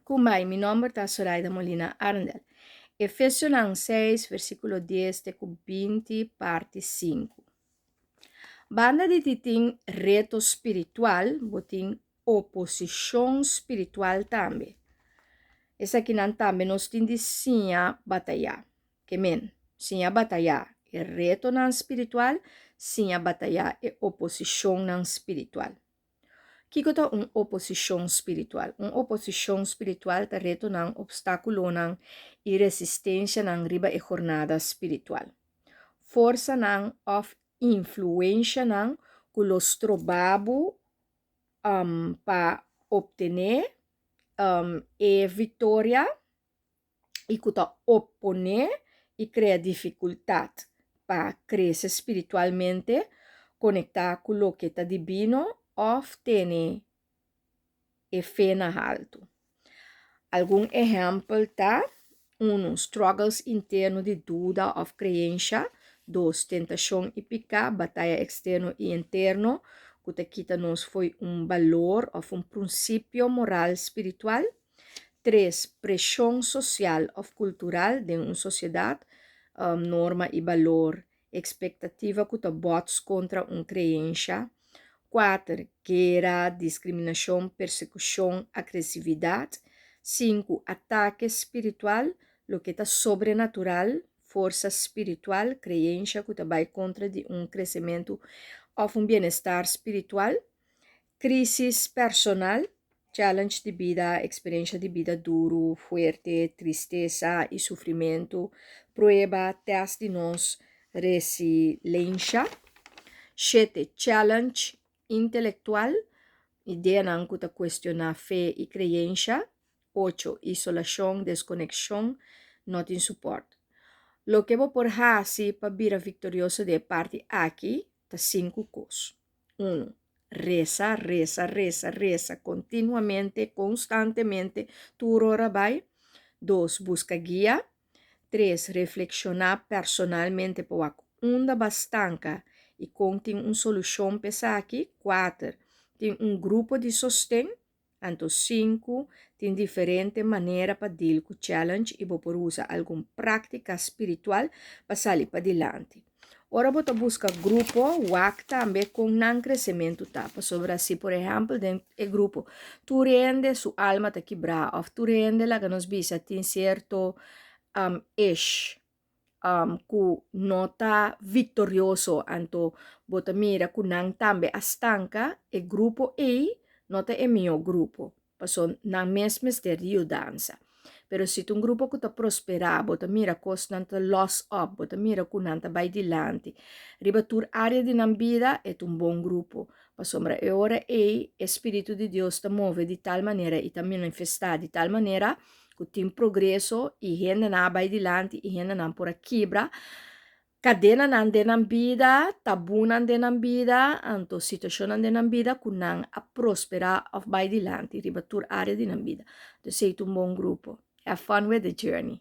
Kumai, mi nome é Soraida Molina Arndel. Efésios 6, versículo 10 até 20, parte 5. Banda de titim reto espiritual, botim oposição espiritual também. Essa aqui não também nós temos de sinha batalhar. Que men, sinha batalhar é reto não espiritual, sinha batalhar é oposição não espiritual. Que é uma oposição espiritual? Uma oposição espiritual está reto não obstáculo não e resistência não riba e jornada espiritual. Força não of influência não que los trobabo para obter e vitória e que opone e cria dificuldade para crescer espiritualmente, conectar com o que está divino of tene e fé na alto. Algum exemplo tá? 1. Struggles interno de dúvida of crença. 2. Tentação e pecado, batalha externo e interno, que quita nos foi valor ou princípio moral espiritual. 3. Pressão social ou cultural de uma sociedade, norma e valor, expectativa que bots contra uma crença. 4. Guerra, discriminação, persecução, agressividade. 5. Ataque espiritual, lo que está sobrenatural, força espiritual, crença que vai contra de crescimento ou bem-estar espiritual. Crisis personal, challenge de vida, experiência de vida duro, fuerte, tristeza e sofrimento, prueba, teste de nós, resiliência. 7. Challenge intelectual, ideia não que questionar fé e crença. 8. Isolação, desconexão, não tem suporte. Lo que vou por hasi para vir vitorioso de parte aqui, tá 5 coisas. 1. Reza, reza, reza, reza, continuamente, constantemente, tu hora vai. 2. Busca guia. 3. Reflexionar personalmente para onda bastanca e contém uma solução para aqui. 4. Tem grupo de sostém. Anto 5. Tem diferente maneira para deal com challenge e vou por usar alguma prática espiritual para sair para adiante. Ora vou buscar grupo WAC também com não crescimento tapa. Sobre assim, por exemplo, dentro do grupo, tu rende sua alma te quebrar, ou tu rende lá que nos bisa tem certo ish, que não está vitorioso, anto bota mira que não também estanca, e grupo E não é meu grupo, passou na mesma de dança. Pero se tu grupo que está prosperar, bota mira coisa não está lost up, bota mira que não está vai dilante. Riba tur área de na vida é bom grupo. Passou para a hora e Espírito de Deus está move de tal maneira e está manifestar de tal maneira que tem progresso e gente não vai dilante e gente não por quebra. Cadena não ande na vida, tabu não ande na vida, anto situação não ande na vida, que não a prosperar ou vai dilante, riba tur área de na vida. Então, sei um bom grupo. Have fun with the journey.